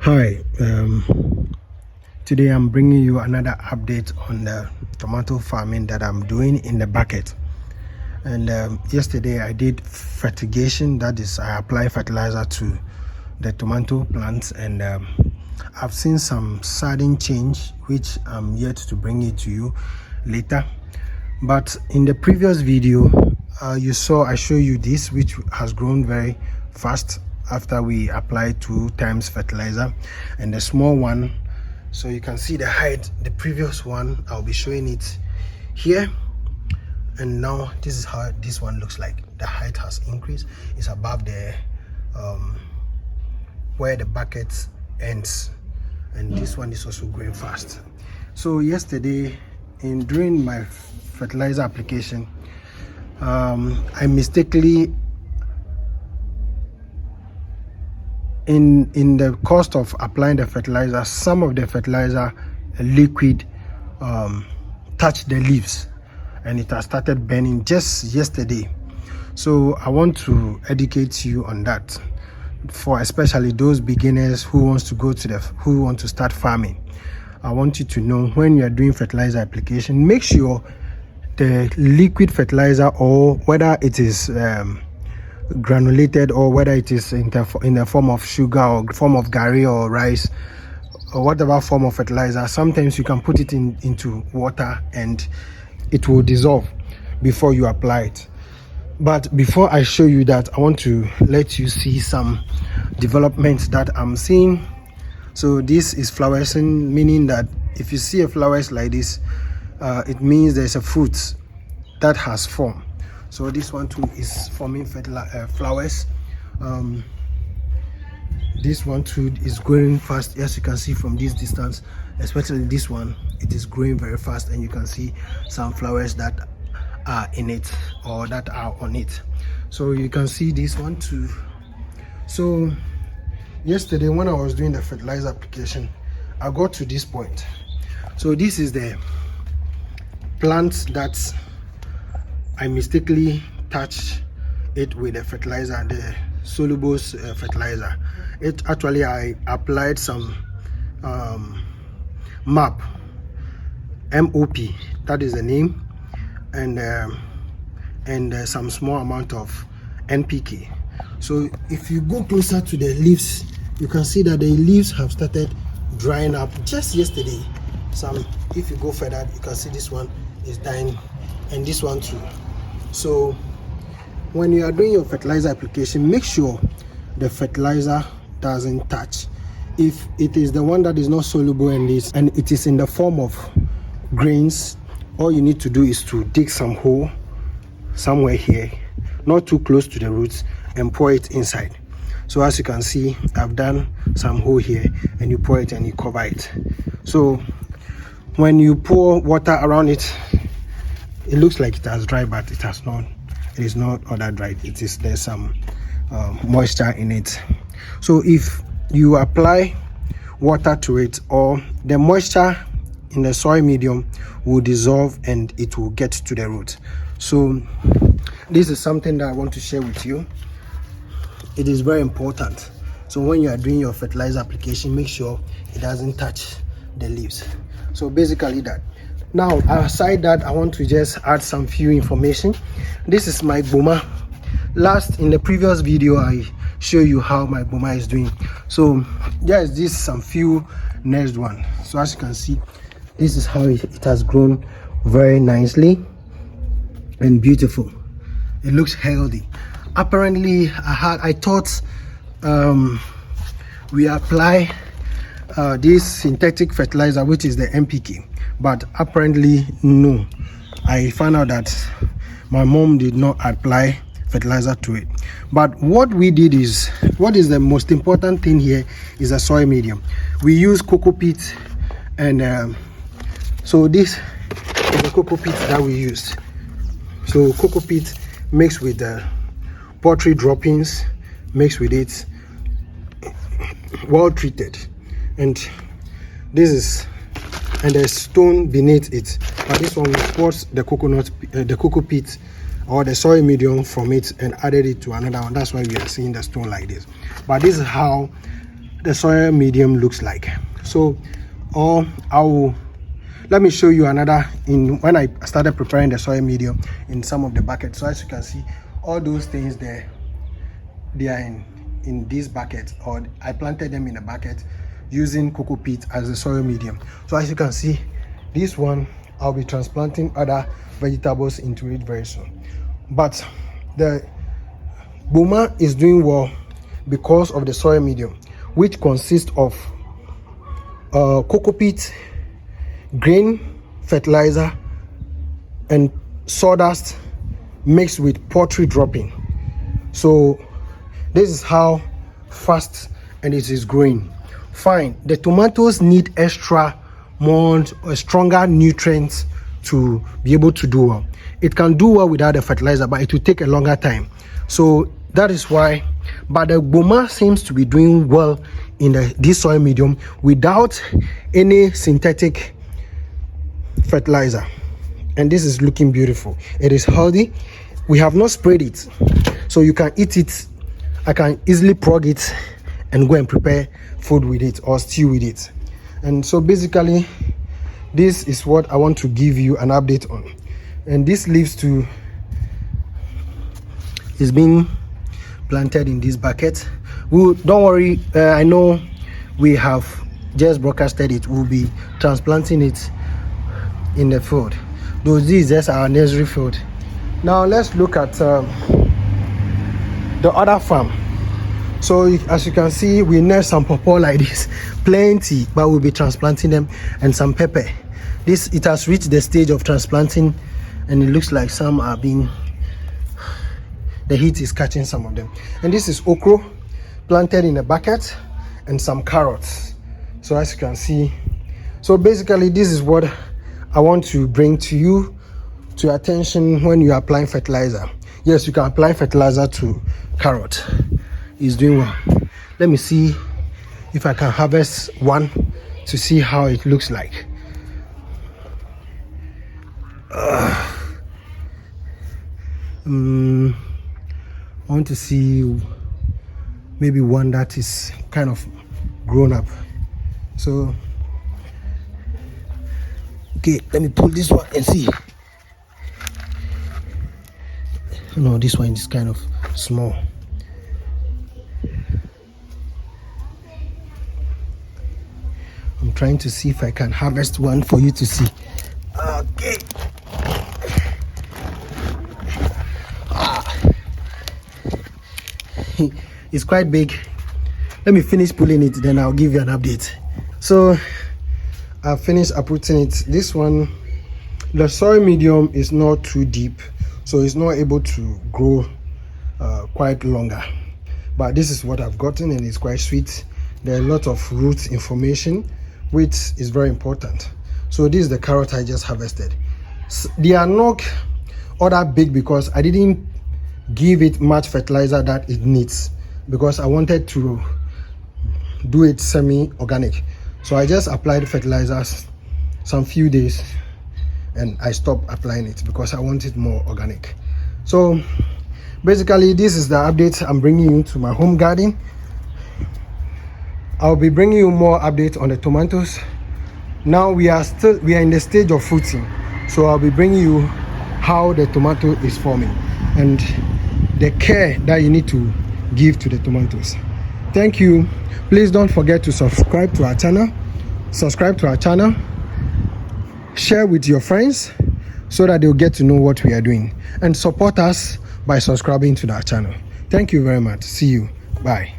Hi, today I'm bringing you another update on the tomato farming that I'm doing in the bucket. And yesterday I did fertigation, that is, I apply fertilizer to the tomato plants, and I've seen some sudden change which I'm yet to bring it to you later. But in the previous video, you saw I show you this, which has grown very fast after we applied 2 times fertilizer, and the small one, so you can see the height. The previous one, I'll be showing it here, and now this is how this one looks like. The height has increased. It's above the where the bucket ends, and this one is also growing fast. So yesterday, during my fertilizer application, I mistakenly, in the cost of applying the fertilizer, some of the fertilizer liquid touched the leaves, and it has started burning just yesterday. So I want to educate you on that, for especially those beginners who want to start farming. I want you to know, when you are doing fertilizer application, make sure the liquid fertilizer, or whether it is granulated, or whether it is in the form of sugar or form of gari or rice or whatever form of fertilizer, sometimes you can put it into water and it will dissolve before you apply it. But before I show you that, I want to let you see some developments that I'm seeing. So this is flourishing, meaning that if you see a flowers like this, it means there's a fruit that has formed. So this one too is forming flowers. This one too is growing fast, as you can see from this distance. Especially this one, it is growing very fast, and you can see some flowers that are in it, or that are on it. So you can see this one too. So yesterday, when I was doing the fertilizer application, I got to this point. So this is the plant that I mistakenly touched it with the fertilizer, the soluble fertilizer. It actually, I applied some MOP, that is the name, and some small amount of NPK. So if you go closer to the leaves, you can see that the leaves have started drying up just yesterday. If you go further, you can see this one is dying, and this one too. So when you are doing your fertilizer application, make sure the fertilizer doesn't touch. If it is the one that is not soluble and it is in the form of grains, all you need to do is to dig some hole somewhere here, not too close to the roots, and pour it inside. So as you can see, I've done some hole here, and you pour it and you cover it. So when you pour water around it, it looks like it has dried, but it has not. It is not all that dried. There's some moisture in it. So if you apply water to it, or the moisture in the soil medium will dissolve and it will get to the root. So this is something that I want to share with you. It is very important. So when you are doing your fertilizer application, make sure it doesn't touch the leaves. So basically that. Now, aside that, I want to just add some few information. This is my boma. In the previous video, I show you how my boma is doing. So there's some few next one. So as you can see, this is how it has grown very nicely and beautiful. It looks healthy. Apparently, I thought we apply this synthetic fertilizer, which is the NPK, but apparently no. I found out that my mom did not apply fertilizer to it. But what we did is, what is the most important thing here is the soil medium. We use cocoa peat, and so this is the cocoa peat that we used. So cocoa peat mixed with the poultry droppings, mixed with it, well treated, and this is, and there's stone beneath it. But this one, we poured the cocoa peat or the soil medium from it and added it to another one. That's why we are seeing the stone like this. But this is how the soil medium looks like. So, or let me show you another when I started preparing the soil medium in some of the buckets. So as you can see, all those things there, they are in this bucket, or I planted them in a bucket using cocoa peat as the soil medium. So as you can see, this one I'll be transplanting other vegetables into it very soon. But the boma is doing well because of the soil medium, which consists of cocoa peat, grain fertilizer, and sawdust mixed with poultry dropping. So this is how fast and it is growing. Fine, the tomatoes need stronger nutrients to be able to do well. It can do well without the fertilizer, but it will take a longer time. So that is why, but the boma seems to be doing well in this soil medium without any synthetic fertilizer, and this is looking beautiful. It is healthy. We have not sprayed it, so you can eat it. I can easily prog it and go and prepare food with it or stew with it. And so basically, this is what I want to give you an update on. And this leaves is being planted in this bucket. Don't worry, I know we have just broadcasted it. We'll be transplanting it in the field. Though this is just our nursery field. Now let's look at the other farm. So as you can see, we nurse some pawpaw like this, plenty, but we'll be transplanting them, and some pepper. It has reached the stage of transplanting, and it looks like some are being, the heat is catching some of them. And this is okra planted in a bucket, and some carrots. So as you can see, so basically this is what I want to bring to your attention when you are applying fertilizer. Yes, you can apply fertilizer to carrot. It's doing well. Let me see if I can harvest one to see how it looks like. I want to see maybe one that is kind of grown up. So okay, let me pull this one and see. No, this one is kind of small. I'm trying to see if I can harvest one for you to see. Okay. It's quite big. Let me finish pulling it, then I'll give you an update. So I've finished uprooting it. This one, the soil medium is not too deep, so it's not able to grow quite longer. But this is what I've gotten, and it's quite sweet. There are a lot of root information, which is very important. So this is the carrot I just harvested. They are not all that big because I didn't give it much fertilizer that it needs, because I wanted to do it semi-organic. So I just applied fertilizers some few days, and I stopped applying it because I want it more organic. So basically, this is the update I'm bringing you to my home garden. I'll be bringing you more updates on the tomatoes. Now we are in the stage of fruiting, so I'll be bringing you how the tomato is forming and the care that you need to give to the tomatoes. Thank you. Please don't forget to subscribe to our channel, share with your friends so that they'll get to know what we are doing, and support us by subscribing to our channel. Thank you very much. See you. Bye.